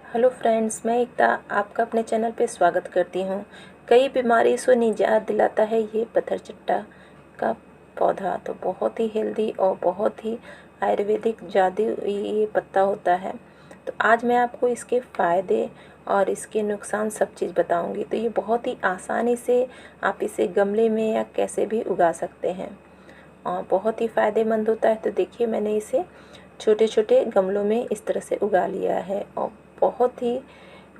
Hello friends, मैं एकता आपका अपने चैनल पे स्वागत करती हूँ। कई बीमारी से निजात दिलाता है ये पत्थर चट्टा का पौधा। तो बहुत ही हेल्दी और बहुत ही आयुर्वेदिक जादू ये पत्ता होता है। तो आज मैं आपको इसके फ़ायदे और इसके नुकसान सब चीज़ बताऊंगी। तो ये बहुत ही आसानी से आप इसे गमले में या कैसे भी उगा सकते हैं और बहुत ही फ़ायदेमंद होता है। तो देखिए, मैंने इसे छोटे छोटे गमलों में इस तरह से उगा लिया है और बहुत ही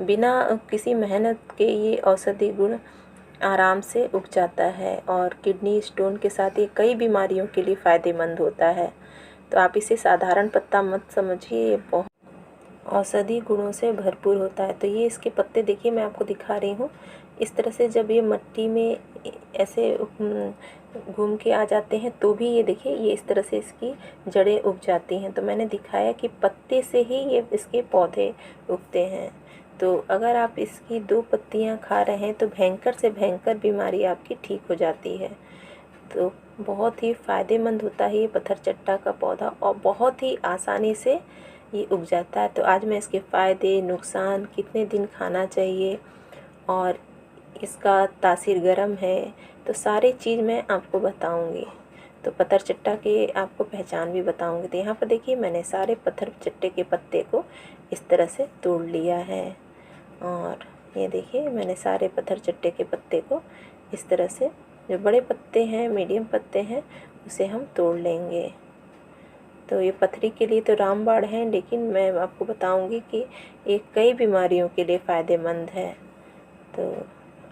बिना किसी मेहनत के ये औषधि गुण आराम से उग जाता है और किडनी स्टोन के साथ ये कई बीमारियों के लिए फ़ायदेमंद होता है। तो आप इसे साधारण पत्ता मत समझिए, ये बहुत औषधि गुणों से भरपूर होता है। तो ये इसके पत्ते देखिए, मैं आपको दिखा रही हूँ। इस तरह से जब ये मिट्टी में ऐसे घूम के आ जाते हैं तो भी ये देखिए, ये इस तरह से इसकी जड़ें उग जाती हैं। तो मैंने दिखाया कि पत्ते से ही ये इसके पौधे उगते हैं। तो अगर आप इसकी 2 पत्तियाँ खा रहे हैं तो भयंकर से भयंकर बीमारी आपकी ठीक हो जाती है। तो बहुत ही फ़ायदेमंद होता है ये पत्थर चट्टा का पौधा और बहुत ही आसानी से ये उग जाता है। तो आज मैं इसके फ़ायदे, नुकसान, कितने दिन खाना चाहिए और इसका तासीर गर्म है, तो सारी चीज़ मैं आपको बताऊंगी। तो पत्थर चट्टा के आपको पहचान भी बताऊंगी। तो यहाँ पर देखिए, मैंने सारे पत्थर चट्टे के पत्ते को इस तरह से तोड़ लिया है और ये देखिए, मैंने सारे पत्थर चट्टे के पत्ते को इस तरह से, जो बड़े पत्ते हैं, मीडियम पत्ते हैं, उसे हम तोड़ लेंगे। तो ये पथरी के लिए तो रामबाण है, लेकिन मैं आपको बताऊंगी कि ये कई बीमारियों के लिए फ़ायदेमंद है। तो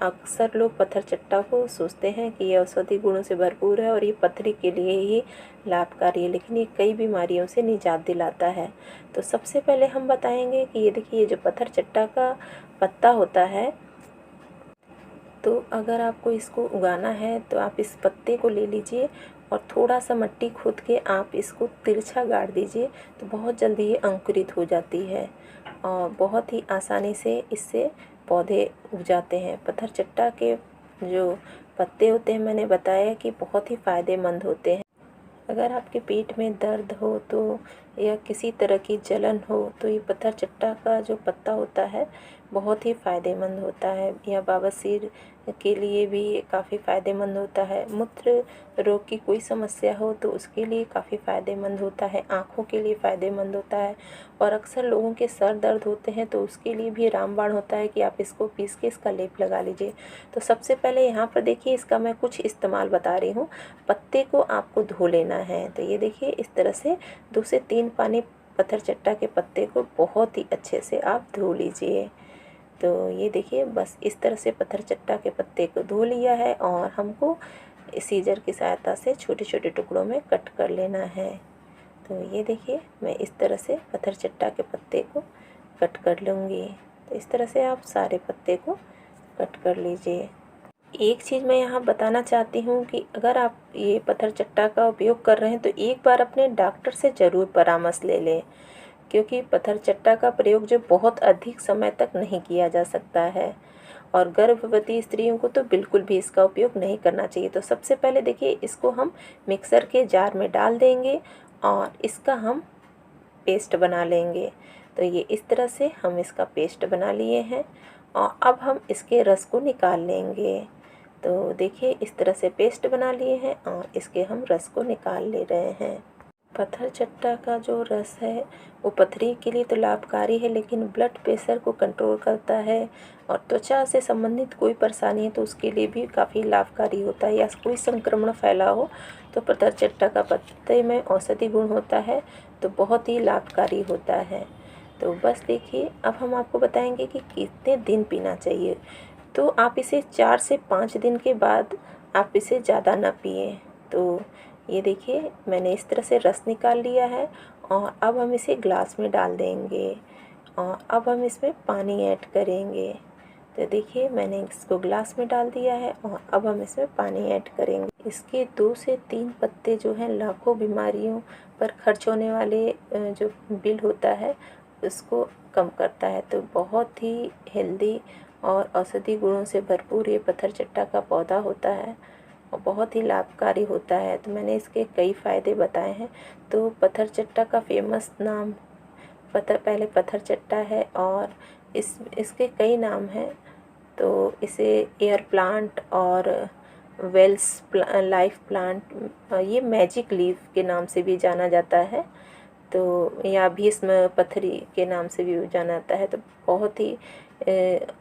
अक्सर लोग पत्थर चट्टा को सोचते हैं कि ये औषधि गुणों से भरपूर है और ये पथरी के लिए ही लाभकारी है, लेकिन ये कई बीमारियों से निजात दिलाता है। तो सबसे पहले हम बताएंगे कि ये देखिए, ये जो पत्थर चट्टा का पत्ता होता है, तो अगर आपको इसको उगाना है तो आप इस पत्ते को ले लीजिए और थोड़ा सा मिट्टी खोद के आप इसको तिरछा गाड़ दीजिए। तो बहुत जल्दी ये अंकुरित हो जाती है और बहुत ही आसानी से इससे पौधे उग जाते हैं। पत्थर चट्टा के जो पत्ते होते हैं, मैंने बताया कि बहुत ही फ़ायदेमंद होते हैं। अगर आपके पेट में दर्द हो तो या किसी तरह की जलन हो तो ये पत्थर चट्टा का जो पत्ता होता है बहुत ही फ़ायदेमंद होता है। या बवासीर के लिए भी काफ़ी फ़ायदेमंद होता है। मूत्र रोग की कोई समस्या हो तो उसके लिए काफ़ी फ़ायदेमंद होता है। आँखों के लिए फ़ायदेमंद होता है और अक्सर लोगों के सर दर्द होते हैं तो उसके लिए भी रामबाण होता है कि आप इसको पीस के इसका लेप लगा लीजिए। तो सबसे पहले यहाँ पर देखिए, इसका मैं कुछ इस्तेमाल बता रही हूँ। पत्ते को आपको धो लेना है। तो ये देखिए, इस तरह से 2 से 3 पानी पत्थर चट्टा के पत्ते को बहुत ही अच्छे से आप धो लीजिए। तो ये देखिए, बस इस तरह से पत्थर चट्टा के पत्ते को धो लिया है और हमको सीजर की सहायता से छोटे छोटे टुकड़ों में कट कर लेना है। तो ये देखिए, मैं इस तरह से पत्थर चट्टा के पत्ते को कट कर लूँगी। तो इस तरह से आप सारे पत्ते को कट कर लीजिए। एक चीज़ मैं यहाँ बताना चाहती हूँ कि अगर आप ये पत्थर चट्टा का उपयोग कर रहे हैं तो एक बार अपने डॉक्टर से ज़रूर परामर्श ले लें, क्योंकि पत्थर चट्टा का प्रयोग जो बहुत अधिक समय तक नहीं किया जा सकता है और गर्भवती स्त्रियों को तो बिल्कुल भी इसका उपयोग नहीं करना चाहिए। तो सबसे पहले देखिए, इसको हम मिक्सर के जार में डाल देंगे और इसका हम पेस्ट बना लेंगे। तो ये इस तरह से हम इसका पेस्ट बना लिए हैं और अब हम इसके रस को निकाल लेंगे। तो देखिए, इस तरह से पेस्ट बना लिए हैं और इसके हम रस को निकाल ले रहे हैं। पत्थर चट्टा का जो रस है वो पथरी के लिए तो लाभकारी है, लेकिन ब्लड प्रेशर को कंट्रोल करता है और त्वचा से संबंधित कोई परेशानी है तो उसके लिए भी काफ़ी लाभकारी होता है। या कोई संक्रमण फैला हो तो पत्थर चट्टा का पत्ते में औषधि गुण होता है, तो बहुत ही लाभकारी होता है। तो बस देखिए, अब हम आपको बताएंगे कि कितने दिन पीना चाहिए। तो आप इसे 4 से 5 दिन के बाद आप इसे ज़्यादा ना पिए। तो ये देखिए, मैंने इस तरह से रस निकाल लिया है और अब हम इसे ग्लास में डाल देंगे और अब हम इसमें पानी ऐड करेंगे। तो देखिए, मैंने इसको ग्लास में डाल दिया है और अब हम इसमें पानी ऐड करेंगे। इसके 2 से 3 पत्ते जो हैं लाखों बीमारियों पर खर्च होने वाले जो बिल होता है उसको कम करता है। तो बहुत ही हेल्दी और औषधि गुणों से भरपूर ये पत्थर चट्टा का पौधा होता है और बहुत ही लाभकारी होता है। तो मैंने इसके कई फ़ायदे बताए हैं। तो पत्थर चट्टा का फेमस नाम पहले पत्थर चट्टा है और इसके कई नाम हैं। तो इसे एयर प्लांट और वेल्स लाइफ प्लांट, ये मैजिक लीफ के नाम से भी जाना जाता है। तो या भीष्म पथरी के नाम से भी जाना जाता है। तो बहुत ही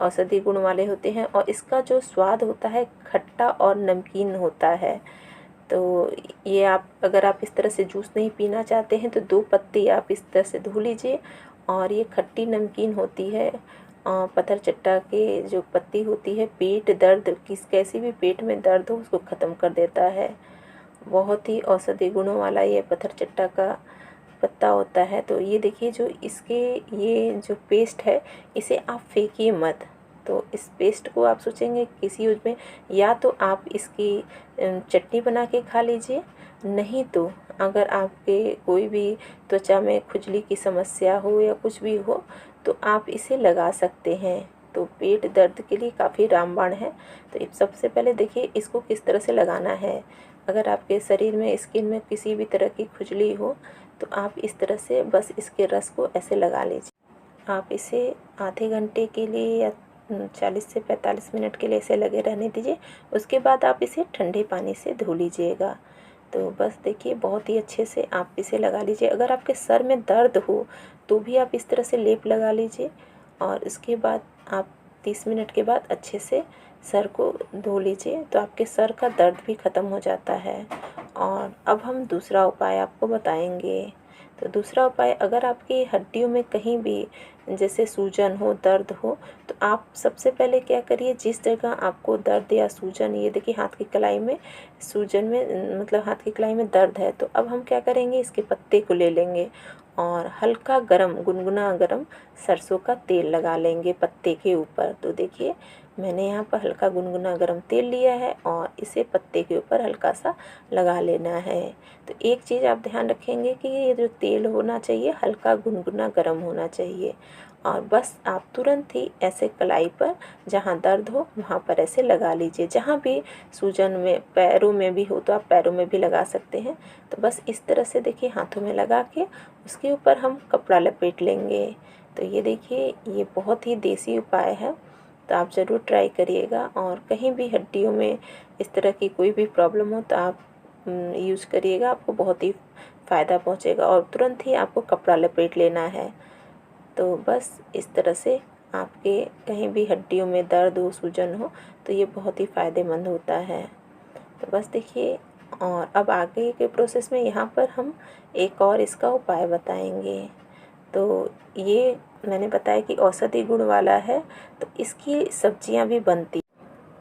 औषधि गुण वाले होते हैं और इसका जो स्वाद होता है खट्टा और नमकीन होता है। तो ये अगर आप इस तरह से जूस नहीं पीना चाहते हैं तो 2 पत्ती आप इस तरह से धो लीजिए। और ये खट्टी नमकीन होती है। पत्थर चट्टा के जो पत्ती होती है, पेट दर्द कैसी भी पेट में दर्द हो उसको ख़त्म कर देता है। बहुत ही औषधि गुणों वाला ये पत्थर चट्टा का पत्ता होता है। तो ये देखिए, जो इसके ये जो पेस्ट है इसे आप फेंकिए मत। तो इस पेस्ट को आप सोचेंगे किसी यूज में, या तो आप इसकी चटनी बना के खा लीजिए, नहीं तो अगर आपके कोई भी त्वचा में खुजली की समस्या हो या कुछ भी हो तो आप इसे लगा सकते हैं। तो पेट दर्द के लिए काफ़ी रामबाण है। तो सबसे पहले देखिए इसको किस तरह से लगाना है। अगर आपके शरीर में स्किन में किसी भी तरह की खुजली हो तो आप इस तरह से बस इसके रस को ऐसे लगा लीजिए। आप इसे आधे घंटे के लिए या 40 से 45 मिनट के लिए ऐसे लगे रहने दीजिए। उसके बाद आप इसे ठंडे पानी से धो लीजिएगा। तो बस देखिए, बहुत ही अच्छे से आप इसे लगा लीजिए। अगर आपके सर में दर्द हो तो भी आप इस तरह से लेप लगा लीजिए और इसके बाद आप 30 मिनट के बाद अच्छे से सर को धो लीजिए। तो आपके सर का दर्द भी ख़त्म हो जाता है। और अब हम दूसरा उपाय आपको बताएंगे। तो दूसरा उपाय, अगर आपकी हड्डियों में कहीं भी जैसे सूजन हो, दर्द हो, तो आप सबसे पहले क्या करिए, जिस जगह आपको दर्द या सूजन, ये देखिए हाथ की कलाई में सूजन में मतलब हाथ की कलाई में दर्द है, तो अब हम क्या करेंगे, इसके पत्ते को ले लेंगे और हल्का गरम गुनगुना गरम सरसों का तेल लगा लेंगे पत्ते के ऊपर। तो देखिए मैंने यहाँ पर हल्का गुनगुना गरम तेल लिया है और इसे पत्ते के ऊपर हल्का सा लगा लेना है। तो एक चीज़ आप ध्यान रखेंगे कि ये जो तेल होना चाहिए हल्का गुनगुना गरम होना चाहिए। और बस आप तुरंत ही ऐसे कलाई पर जहाँ दर्द हो वहाँ पर ऐसे लगा लीजिए। जहाँ भी सूजन में पैरों में भी हो तो आप पैरों में भी लगा सकते हैं। तो बस इस तरह से देखिए हाथों में लगा के उसके ऊपर हम कपड़ा लपेट लेंगे। तो ये देखिए, ये बहुत ही देसी उपाय है। तो आप ज़रूर ट्राई करिएगा। और कहीं भी हड्डियों में इस तरह की कोई भी प्रॉब्लम हो तो आप यूज़ करिएगा, आपको बहुत ही फ़ायदा पहुंचेगा। और तुरंत ही आपको कपड़ा लपेट लेना है। तो बस इस तरह से आपके कहीं भी हड्डियों में दर्द हो, सूजन हो, तो ये बहुत ही फ़ायदेमंद होता है। तो बस देखिए, और अब आगे के प्रोसेस में यहाँ पर हम एक और इसका उपाय बताएंगे। तो ये मैंने बताया कि औषधि गुण वाला है, तो इसकी सब्जियाँ भी बनती।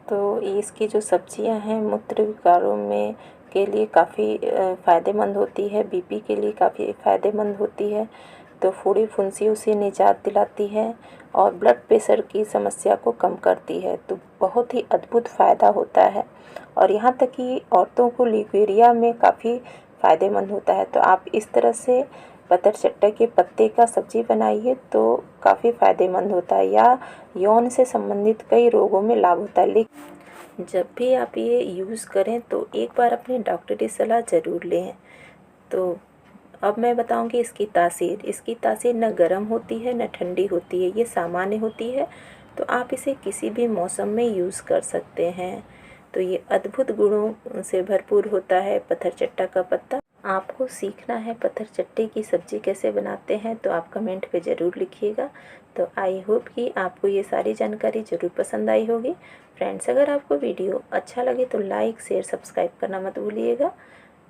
तो इसकी जो सब्जियां हैं मूत्र विकारों में के लिए काफ़ी फ़ायदेमंद होती है, बीपी के लिए काफ़ी फ़ायदेमंद होती है। तो फोड़ी फुंसियों से निजात दिलाती है और ब्लड प्रेशर की समस्या को कम करती है। तो बहुत ही अद्भुत फ़ायदा होता है। और यहाँ तक कि औरतों को लीवेरिया में काफ़ी फ़ायदेमंद होता है। तो आप इस तरह से पत्थर चट्टा के पत्ते का सब्जी बनाइए तो काफ़ी फ़ायदेमंद होता है। या यौन से संबंधित कई रोगों में लाभ होता है। लेकिन जब भी आप ये यूज़ करें तो एक बार अपनी डॉक्टरी सलाह ज़रूर लें। तो अब मैं बताऊंगी इसकी तासीर न गर्म होती है न ठंडी होती है, ये सामान्य होती है। तो आप इसे किसी भी मौसम में यूज़ कर सकते हैं। तो ये अद्भुत गुणों से भरपूर होता है पत्थर चट्टा का पत्ता। आपको सीखना है पत्थर चट्टे की सब्ज़ी कैसे बनाते हैं तो आप कमेंट पे ज़रूर लिखिएगा। तो आई होप कि आपको ये सारी जानकारी ज़रूर पसंद आई होगी। फ्रेंड्स, अगर आपको वीडियो अच्छा लगे तो लाइक शेयर सब्सक्राइब करना मत भूलिएगा।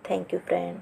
Thank you friend.